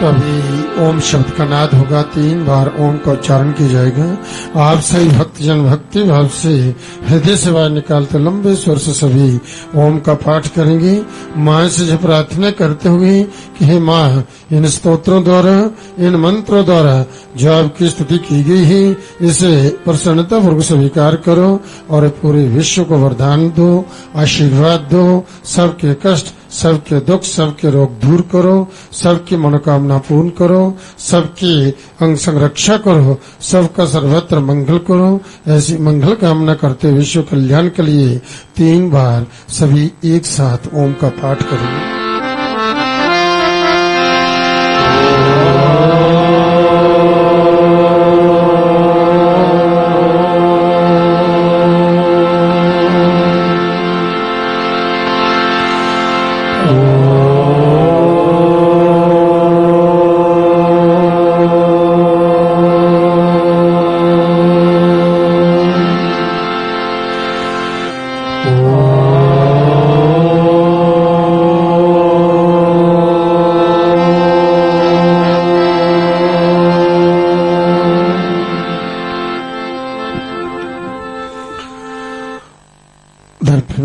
तो अभी ओम शब्द का नाद होगा, 3 बार ओम का उच्चारण किया जाएगा। आप सही भक्तजन भक्ति भाव से हृदय से बाहर निकालते लंबे स्वर से सभी ओम का पाठ करेंगे। माँ से जो प्रार्थना करते हुए कि हे माँ, इन स्तोत्रों द्वारा, इन मंत्रों द्वारा जो आपकी स्तुति की गई है, इसे प्रसन्नता पूर्वक स्वीकार करो और पूरे विश्व को वरदान दो, आशीर्वाद दो। सबके कष्ट, सबके दुख, सबके रोग दूर करो, सबकी मनोकामना पूर्ण करो, सबकी अंग संरक्षा करो, सबका सर्वत्र मंगल करो। ऐसी मंगल कामना करते विश्व कल्याण के लिए 3 बार सभी एक साथ ओम का पाठ करेंगे।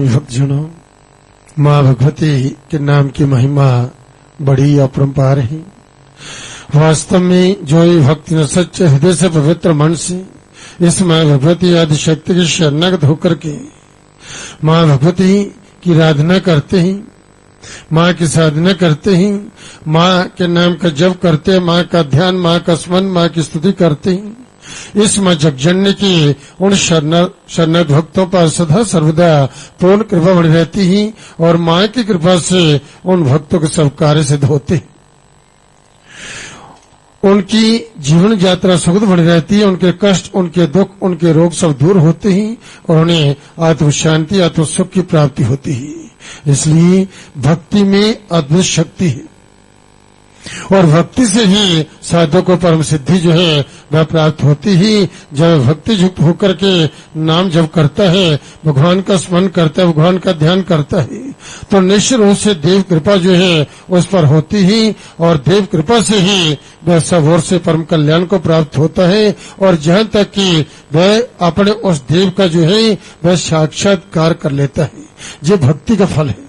भक्तजनों, माँ भगवती के नाम की महिमा बड़ी अपरंपार है। वास्तव में जो ही भक्ति न सच्चे हृदय से पवित्र मन से इस माँ भगवती आदि शक्ति की शरणागत होकर के माँ भगवती की आराधना करते हैं, माँ की साधना करते हैं, माँ के नाम का जप करते हैं, माँ का ध्यान, माँ का स्मरण, माँ की स्तुति करते हैं, इस माँ जगजननी की उन शरणागत भक्तों पर सदा सर्वदा पूर्ण कृपा बनी रहती है और माँ की कृपा से उन भक्तों के सब कार्य सिद्ध होते हैं। उनकी जीवन यात्रा सुखद बनी रहती है, उनके कष्ट, उनके दुख, उनके रोग सब दूर होते हैं और उन्हें आत्म शांति, आत्म सुख की प्राप्ति होती है। इसलिए भक्ति में अद्भुत शक्ति है और भक्ति से ही साधु को परम सिद्धि जो है वह प्राप्त होती ही। जब भक्ति युक्त होकर के नाम जब करता है, भगवान का स्मरण करता है, भगवान का ध्यान करता है, तो निश्चित रूप से देव कृपा जो है उस पर होती ही और देव कृपा से ही वह सब ओर से परम कल्याण को प्राप्त होता है और जहाँ तक कि वह अपने उस देव का जो है वह साक्षात्कार कर लेता है। ये भक्ति का फल है।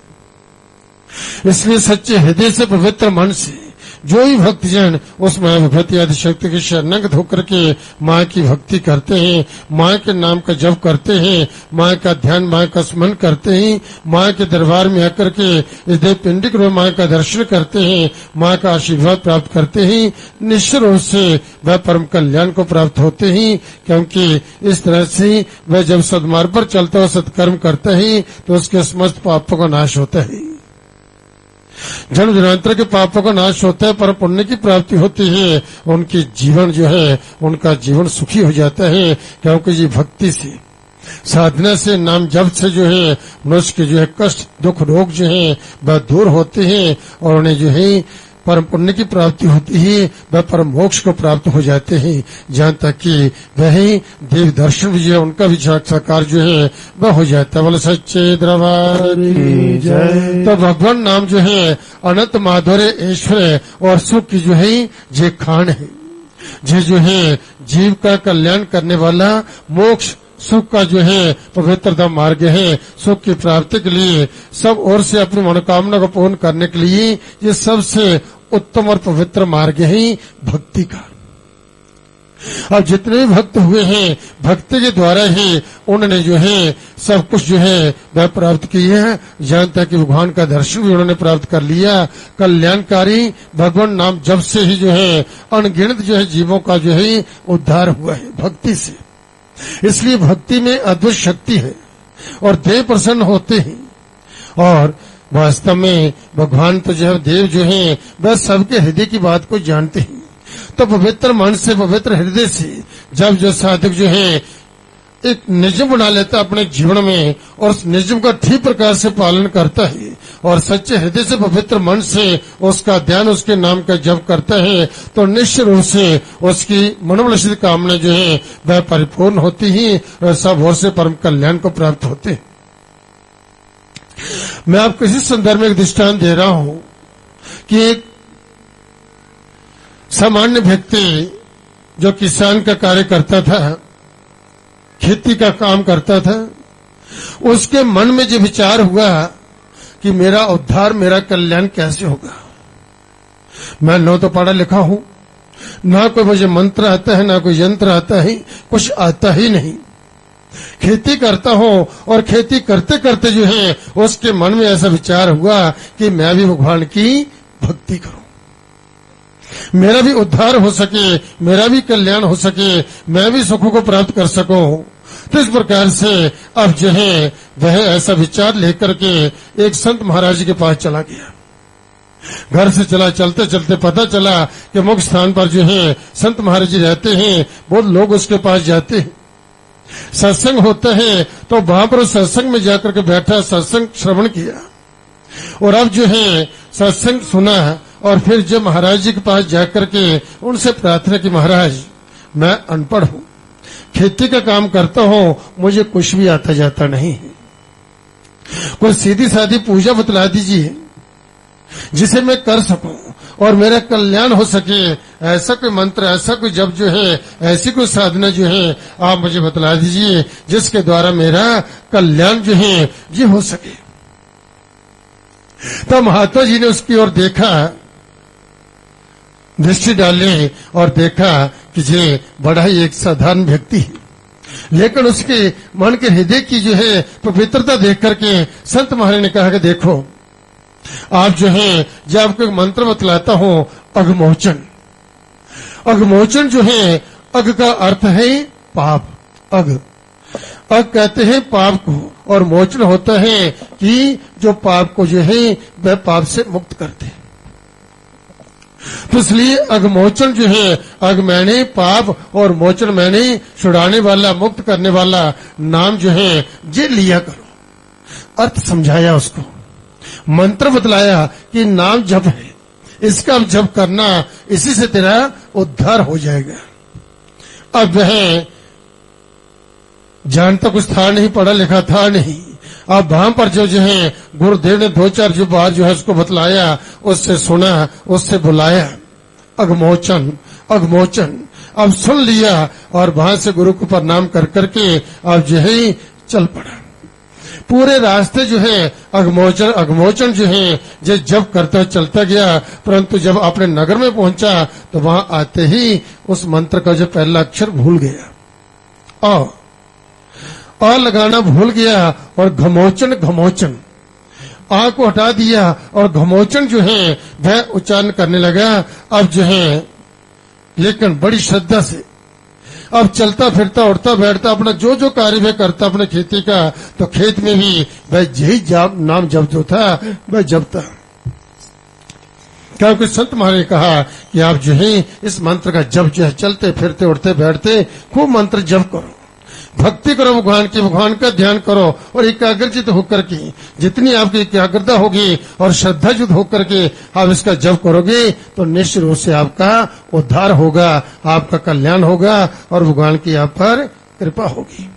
इसलिए सच्चे हृदय से पवित्र मन से जो ही भक्तजन उस माँ भगवती आदि शक्ति की शरणागत होकर के माँ की भक्ति करते हैं, माँ के नाम का जप करते हैं, माँ का ध्यान, माँ का स्मरण करते हैं, माँ के दरबार में आकर के इस देव पिंडिक में माँ का दर्शन करते हैं, माँ का आशीर्वाद प्राप्त करते हैं, निश्चित रूप से वह परम कल्याण को प्राप्त होते हैं। क्योंकि इस तरह से वह जब सद्मार्ग पर चलता है, सत्कर्म करता है, तो उसके समस्त पापों का नाश होता है, जन्म जन्मांतर के पापों का नाश होता है, परम पुण्य की प्राप्ति होती है। उनकी जीवन जो है, उनका जीवन सुखी हो जाता है। क्योंकि ये भक्ति से, साधना से, नाम जप से जो है मनुष्य के जो है कष्ट, दुख, रोग जो है वह दूर होते हैं और उन्हें जो है परम पुण्य की प्राप्ति होती है, वह परम मोक्ष को प्राप्त हो जाते हैं। जहाँ तक कि वह देव दर्शन भी जो है उनका भी साक्षात्कार जो है वह हो जाता है। बोले सच्चे दरबार की जय। तो भगवान नाम जो है अनंत माधुर्य, ऐश्वर्य और सुख की जो है ये खान है, ये जो है जीव का कल्याण करने वाला मोक्ष सुख का जो है पवित्रता मार्ग है। सुख की प्राप्ति के लिए, सब ओर से अपनी मनोकामना को पूर्ण करने के लिए ये सबसे उत्तम और पवित्र मार्ग है भक्ति का। अब जितने भी भक्त हुए हैं, भक्ति के द्वारा ही उन्होंने जो है सब कुछ जो है वह प्राप्त किया है। जहाँ तक कि भगवान का दर्शन भी उन्होंने प्राप्त कर लिया। कल्याणकारी भगवान नाम जब से ही जो है अनगिनत जो है जीवों का जो है उद्धार हुआ है भक्ति से। इसलिए भक्ति में अद्भुत शक्ति है और देव प्रसन्न होते हैं। और वास्तव में भगवान तो जो है देव जो है वह सबके हृदय की बात को जानते हैं। तो पवित्र मन से, पवित्र हृदय से जब जो साधक जो है एक नियम बना लेता है अपने जीवन में और उस नियम का ठीक प्रकार से पालन करता है और सच्चे हृदय से, पवित्र मन से उसका ध्यान, उसके नाम का जप करता है, तो निश्चित रूप से उसकी मनोवांछित कामना जो है वह परिपूर्ण होती ही और सब ओर से परम कल्याण को प्राप्त होते हैं। मैं आपको इसी संदर्भ में एक दृष्टांत दे रहा हूं कि एक सामान्य व्यक्ति जो किसान का कार्य करता था, खेती का काम करता था, उसके मन में जो विचार हुआ कि मेरा उद्धार, मेरा कल्याण कैसे होगा। मैं न तो पढ़ा लिखा हूं, ना कोई मुझे मंत्र आता है, ना कोई यंत्र आता है, कुछ आता ही नहीं। खेती करता हूं और खेती करते करते जो है उसके मन में ऐसा विचार हुआ कि मैं भी भगवान की भक्ति करूं, मेरा भी उद्धार हो सके, मेरा भी कल्याण हो सके, मैं भी सुखों को प्राप्त कर सकूं। तो इस प्रकार से अब जो है वह ऐसा विचार लेकर के एक संत महाराज के पास चला गया। घर से चला, चलते चलते पता चला कि मुख्य स्थान पर जो है संत महाराज जी रहते हैं। बहुत लोग उसके पास जाते हैं, सत्संग होता है, तो वहां पर सत्संग में जाकर के बैठा, सत्संग श्रवण किया और अब जो है सत्संग सुना और फिर जब महाराज जी के पास जाकर के उनसे प्रार्थना की, महाराज मैं अनपढ़ हूं, खेती का काम करता हूं, मुझे कुछ भी आता जाता नहीं है, कोई सीधी सादी पूजा बतला दीजिए जिसे मैं कर सकूं और मेरा कल्याण हो सके। ऐसा कोई मंत्र, ऐसा कोई जप जो है, ऐसी कोई साधना जो है आप मुझे बतला दीजिए जिसके द्वारा मेरा कल्याण जो है ये हो सके। तब महात्मा जी ने उसकी ओर देखा, दृष्टि डाले और देखा कि ये बड़ा ही एक साधारण व्यक्ति है, लेकिन उसके मन के हृदय की जो है पवित्रता देख करके संत महाराज ने कहा कि देखो आप जो है, जब आपको एक मंत्र बतलाता हूं, अघमोचन। अघमोचन जो है, अघ का अर्थ है पाप, अघ कहते हैं पाप को, और मोचन होता है कि जो पाप को जो है वह पाप से मुक्त करते हैं। तो इसलिए अघमोचन जो है, अघ मैंने पाप और मोचन मैंने छुड़ाने वाला, मुक्त करने वाला नाम जो है ये लिया करो। अर्थ समझाया उसको, मंत्र बतलाया कि नाम जप है, इसका जप करना, इसी से तेरा उद्धार हो जाएगा। अब वह जानता कुछ था नहीं, पढ़ा लिखा था नहीं। अब वहां पर जो है गुरुदेव ने दो चार जो बात जो है उसको बतलाया, उससे सुना, उससे बुलाया, अघमोचन अघमोचन। अब सुन लिया और वहां से गुरु को प्रणाम कर करके अब जो है चल पड़ा। पूरे रास्ते जो है अघमोचन अघमोचन जो है जो जब करता चलता गया, परंतु जब अपने नगर में पहुंचा तो वहां आते ही उस मंत्र का जो पहला अक्षर भूल गया, आ लगाना भूल गया और घमोचन घमोचन, आ को हटा दिया और घमोचन जो है वह उच्चारण करने लगा। अब जो है लेकिन बड़ी श्रद्धा से अब चलता फिरता, उठता बैठता, अपना जो जो कार्य वह करता अपने खेती का, तो खेत में भी वह यही नाम जप जो था वह जपता। क्योंकि संत महाराज ने कहा कि आप जो है इस मंत्र का जप जो है चलते फिरते, उठते बैठते खूब मंत्र जप करो, भक्ति करो भगवान की, भगवान का ध्यान करो और एकाग्रचित होकर के, जितनी आपकी एकाग्रता होगी और श्रद्धायुक्त होकर के आप इसका जप करोगे तो निश्चित रूप से आपका उद्धार होगा, आपका कल्याण होगा और भगवान की आप पर कृपा होगी।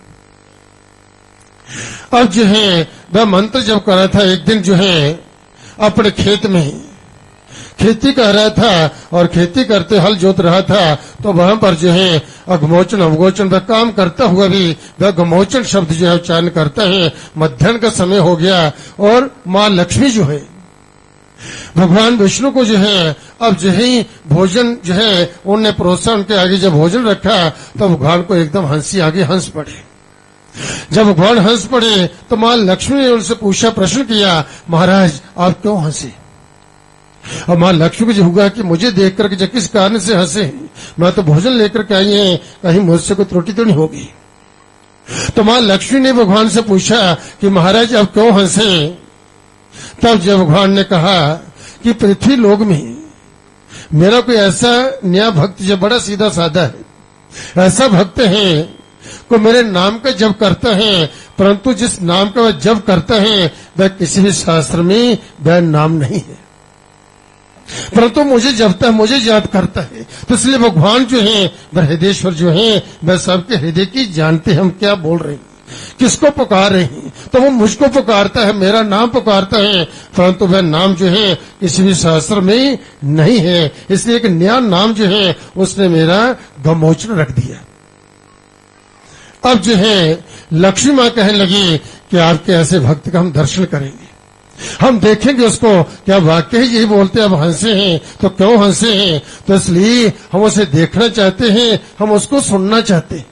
अब जो है वह मंत्र जप कर रहा था, एक दिन जो है अपने खेत में खेती कर रहा था और खेती करते हल जोत रहा था, तो वहां पर जो है अघमोचन अवगोचन वह काम करता हुआ भी वह घमोचन शब्द जो है उच्चारण करता है। मध्याह्न का समय हो गया और माँ लक्ष्मी जो है भगवान विष्णु को जो है अब जो है भोजन जो है उनने परोसा, उनके आगे जब भोजन रखा तो भगवान को एकदम हंसी आगे हंस पड़े। जब भगवान हंस पड़े तो माँ लक्ष्मी ने उनसे पूछा, प्रश्न किया, महाराज आप क्यों हंसे? और माँ लक्ष्मी को जो हुआ कि मुझे देख करके जो किस कारण से हंसे, मैं तो भोजन लेकर के आई है, कहीं मुझसे कोई त्रुटि तो नहीं होगी। तो माँ लक्ष्मी ने भगवान से पूछा कि महाराज आप क्यों हंसे? तब जब भगवान ने कहा कि पृथ्वी लोक में मेरा कोई ऐसा नया भक्त जो बड़ा सीधा साधा है, ऐसा भक्त है को मेरे नाम का जप करता है, परंतु जिस नाम का वह जप करता है वह किसी भी शास्त्र में वह नाम नहीं है, परंतु मुझे जपता है, मुझे याद करता है। तो इसलिए भगवान जो है वह हृदयेश्वर जो है वह सबके हृदय की जानते हैं हम क्या बोल रहे हैं। किसको पुकार रहे हैं? तो वो मुझको पुकारता है, मेरा नाम पुकारता है, परंतु वह नाम जो है किसी भी शास्त्र में नहीं है। इसलिए एक नया नाम जो है उसने मेरा गमोचन रख दिया। अब जो है लक्ष्मी मां कहने लगी कि आपके ऐसे भक्त का हम दर्शन करेंगे, हम देखेंगे उसको, क्या वाकई यही बोलते अब हंसे हैं? तो क्यों हंसे हैं? तो इसलिए हम उसे देखना चाहते हैं, हम उसको सुनना चाहते हैं।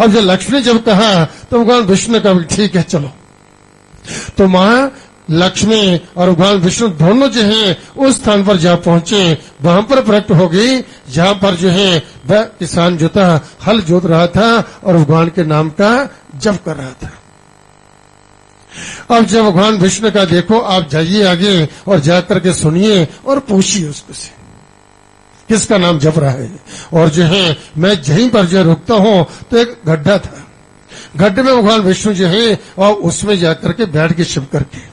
अब जब लक्ष्मी ने जब कहा तो भगवान विष्णु ने कहा ठीक है चलो। तो मां लक्ष्मी और भगवान विष्णु दोनों जो है उस स्थान पर जा पहुंचे, वहां पर प्रकट हो गई जहां पर जो है वह किसान जो था हल जोत रहा था और भगवान के नाम का जप कर रहा था। अब जब भगवान विष्णु का देखो, आप जाइए आगे और जाकर के सुनिए और पूछिए उसको से किसका नाम जप रहा है। और जो है मैं यहीं पर जो रुकता हूं तो एक गड्ढा था, गड्ढे में भगवान विष्णु जो है और उसमें जाकर के बैठ के छिप करके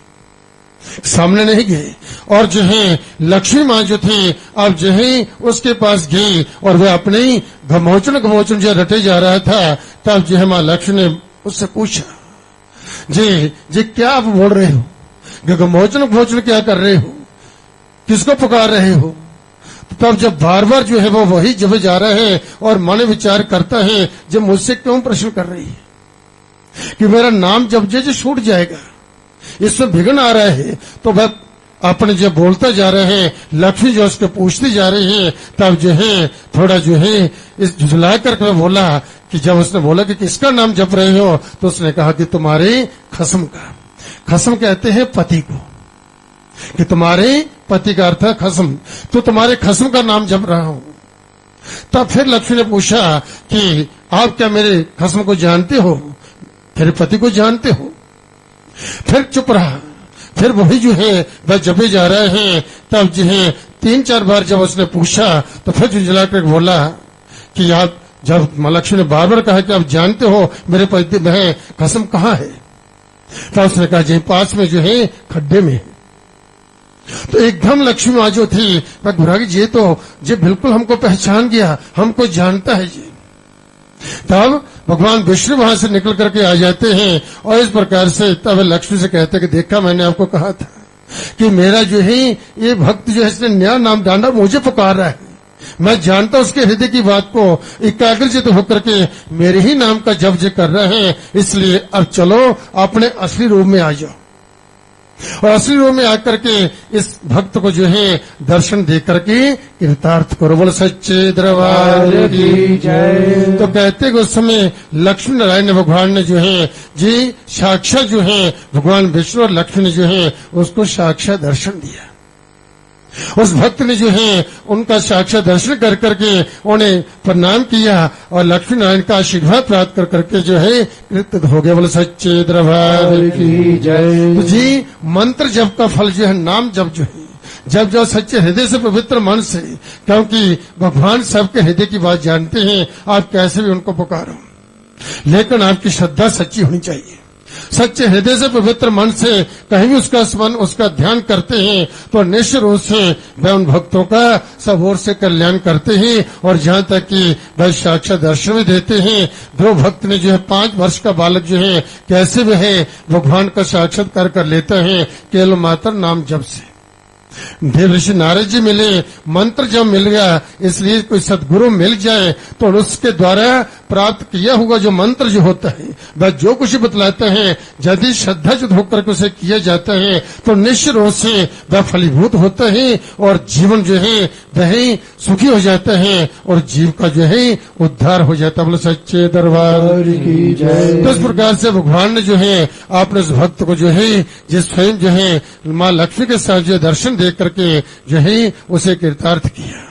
सामने नहीं गए। और जो है लक्ष्मी मां जो थी अब जो है उसके पास गई और वह अपने ही घमोचन जो रटे जा रहा था। तब जो है मां लक्ष्मी ने उससे पूछा, जी क्या आप बोल रहे हो? घमोचन क्या कर रहे हो? किसको पुकार रहे हो? तब जब बार बार जो है वो वही जब जा रहा है और मन विचार करता है, जब मुझसे क्यों प्रश्न कर रही है कि मेरा नाम जब जो छूट जाएगा, इसमें विघ्न आ रहा है। तो वह अपने जब बोलता जा रहे हैं, लक्ष्मी जो उसको पूछती जा रही है, तब जो है थोड़ा जो है इस झुझला करके बोला कि जब उसने बोला कि किसका नाम जप रहे हो, तो उसने कहा कि तुम्हारे खसम का। खसम कहते हैं पति को, कि तुम्हारे पति का अर्थ है खसम, तो तुम्हारे खसम का नाम जप रहा हूं। तब फिर लक्ष्मी ने पूछा कि आप क्या मेरे खसम को जानते हो, मेरे पति को जानते हो? फिर चुप रहा। फिर वही जो है वह जपे जा रहे हैं। तब जो है 3-4 बार जब उसने पूछा तो फिर झुंझला कर बोला कि आप, जब लक्ष्मी ने बार बार कहा कि आप जानते हो मेरे पति में खसम कहाँ है, तब उसने कहा जी पास में जो है खड्डे में। तो एकदम लक्ष्मी मां जो थी वह घुरा गई, ये बिल्कुल हमको पहचान गया, हमको जानता है जी। तब भगवान विष्णु वहां से निकल करके आ जाते हैं और इस प्रकार से तब लक्ष्मी से कहते हैं कि देखा मैंने आपको कहा था कि मेरा जो है ये भक्त जो है इसने नया नाम डाला, मुझे पुकार रहा है, मैं जानता उसके हृदय की बात को, एकाग्रचित होकर के मेरे ही नाम का जप कर रहे हैं। इसलिए अब चलो अपने असली रूप में आ जाओ। और असली रूप में आकर के इस भक्त को जो है दर्शन दे करके कृतार्थ करो। बोल सच्चे दरबार की जय। तो कहते कि उस समय लक्ष्मी नारायण ने भगवान ने जो है जी साक्षात जो है भगवान विष्णु और लक्ष्मी ने जो है उसको साक्षात दर्शन दिया। उस भक्त ने जो है उनका साक्षात दर्शन कर करके उन्हें प्रणाम किया और लक्ष्मी नारायण का आशीर्वाद प्राप्त कर करके जो है कृत हो गया। बोले सच्चे दरबार की जय। तो जी मंत्र जप का फल जो है नाम जप जो है जब जब सच्चे हृदय से पवित्र मन से, क्योंकि भगवान सबके हृदय की बात जानते हैं, आप कैसे भी उनको पुकारो, लेकिन आपकी श्रद्धा सच्ची होनी चाहिए। सच्चे हृदय से पवित्र मन से कहीं भी उसका स्मरण उसका ध्यान करते हैं तो निश्चित रूप से वह उन भक्तों का सब ओर से कल्याण करते हैं और जहां तक कि वह साक्षात दर्शन भी देते हैं। दो भक्त ने जो है 5 वर्ष का बालक जो है कैसे वह भगवान का साक्षात्कार कर लेता है केवल मात्र नाम जप से। देव ऋषि नारद जी मिले, मंत्र जब मिल गया, इसलिए कोई सदगुरु मिल जाए तो उसके द्वारा प्राप्त किया हुआ जो मंत्र जो होता है वह जो कुछ बतलाता है यदि श्रद्धा जो होकर के उसे किया जाता है तो निश्चित रूप से वह फलीभूत होता है और जीवन जो है वह सुखी हो जाता है और जीव का जो है उद्धार हो जाता है। बोले सच्चे दरबार की जय। तो इस प्रकार से भगवान ने जो है आपने उस भक्त को जो है जिस स्वयं जो है माँ लक्ष्मी के साथ जो दर्शन दे करके जो है उसे कृतार्थ किया।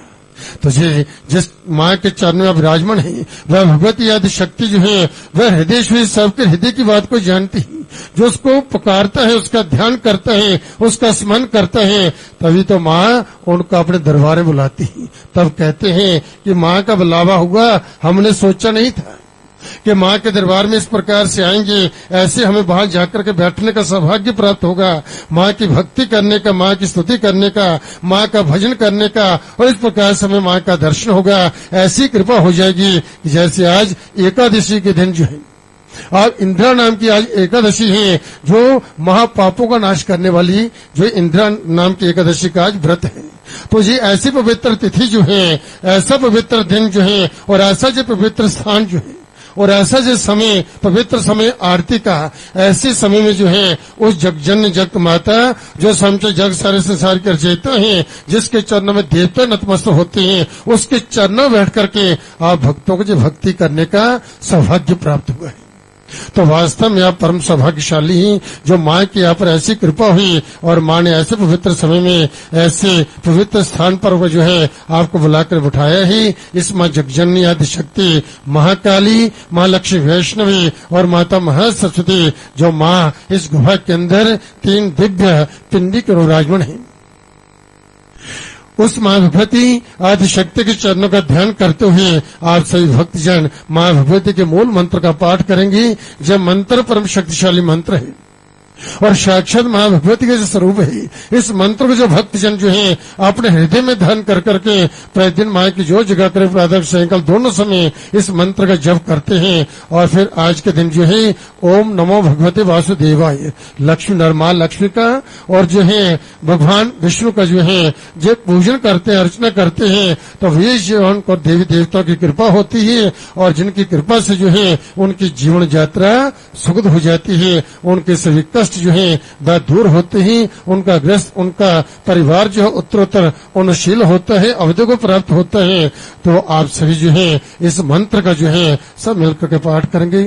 तो जिस माँ के चरणों में विराजमान है वह भगवती आदि शक्ति जो है वह हृदय से सबके हृदय की बात को जानती है, जो उसको पुकारता है उसका ध्यान करता है उसका स्मरण करता है, तभी तो माँ उनको अपने दरबार में बुलाती है। तब कहते हैं कि माँ का बुलावा हुआ, हमने सोचा नहीं था कि माँ के दरबार में इस प्रकार से आएंगे, ऐसे हमें वहां जाकर के बैठने का सौभाग्य प्राप्त होगा, माँ की भक्ति करने का, माँ की स्तुति करने का, माँ का भजन करने का, और इस प्रकार से हमें माँ का दर्शन होगा। ऐसी कृपा हो जाएगी कि जैसे आज एकादशी के दिन जो है और इंदिरा नाम की आज एकादशी है जो महापापों का नाश करने वाली, जो इंदिरा नाम की एकादशी का आज व्रत है। तो ये ऐसी पवित्र तिथि जो है, ऐसा पवित्र दिन जो है, और ऐसा जो पवित्र स्थान जो है, और ऐसा जो समय, पवित्र समय आरती का, ऐसे समय में जो है उस जगजन जगत माता जो समझे जग सारे संसार के रचयिता हैं, जिसके चरणों में देवता नतमस्तक होते हैं, उसके चरणों में बैठ करके आप भक्तों को जो भक्ति करने का सौभाग्य प्राप्त हुआ है। तो वास्तव में आप परम सौभाग्यशाली हैं जो माँ की यहाँ पर ऐसी कृपा हुई और माँ ने ऐसे पवित्र समय में ऐसे पवित्र स्थान पर वो जो है आपको बुलाकर बिठाया ही। इस माँ जगजननी आदि शक्ति महाकाली, माँ लक्ष्मी वैष्णवी और माता महासरस्वती जो माँ इस गुफा के अंदर 3 दिव्य पिंडी के विराजमान है, उस माँ भगवती आदि शक्ति के चरणों का ध्यान करते हुए आप सभी भक्तजन माँ भगवती के मूल मंत्र का पाठ करेंगे। जब मंत्र परम शक्तिशाली मंत्र है और साक्षात माँ भगवती का जो स्वरूप है, इस मंत्र को जो भक्तजन जो है अपने हृदय में ध्यान कर करके प्रतिदिन माँ की जो जगह करे प्रातः सायंकाल दोनों समय इस मंत्र का जप करते हैं। और फिर आज के दिन जो है ओम नमो भगवते वासुदेवाय, लक्ष्मी नरमा लक्ष्मी का और जो है भगवान विष्णु का जो है जो पूजन करते हैं, अर्चना करते हैं, तो वे जो उनको देवी देवताओं की कृपा होती है और जिनकी कृपा से जो है उनकी जीवन यात्रा सुगम हो जाती है, उनके सभी जो है वह दूर होते हैं, उनका ग्रस्त, उनका परिवार जो है उत्तरोत्तर उन्नतशील होता है, अवधि को प्राप्त होता है। तो आप सभी जो है इस मंत्र का जो है सब मिलकर के पाठ करेंगे।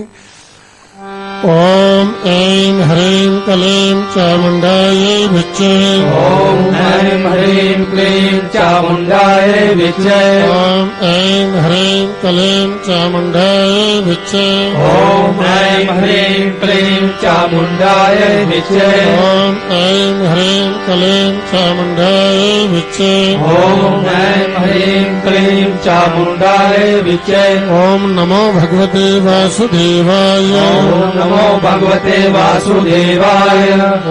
ओम ऐं ह्रीं क्लीं चामुंडायै विच्चे, ओम ऐं ह्रीं क्लीं चामुंडायै विच्चे, ओम ऐं ह्रीं क्लीं चामुंडायै विच्चे, ओम ऐं ह्रीं क्लीं चामुंडायै विच्चे, ओम ऐं ह्रीं क्लीं चामुंडायै विच्चे, ओम ऐं ह्रीं क्लीं चामुंडायै विच्चे। ओम नमो भगवते वासुदेवाय, ओम नमो भगवते वासुदेवाय,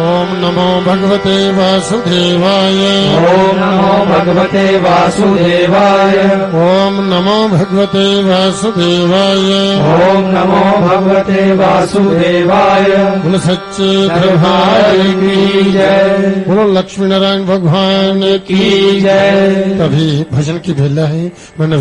ओम नमो भगवते वासुदेवाय, ओम नमो भगवते वासुदेवाय, ओम नमो भगवते वासुदेवाय, ओम नमो भगवते वासुदेवाय। बोलो सच्चे दरबार की जय, बोलो लक्ष्मी नारायण भगवान की जय। तभी भजन की बेला है। मैंने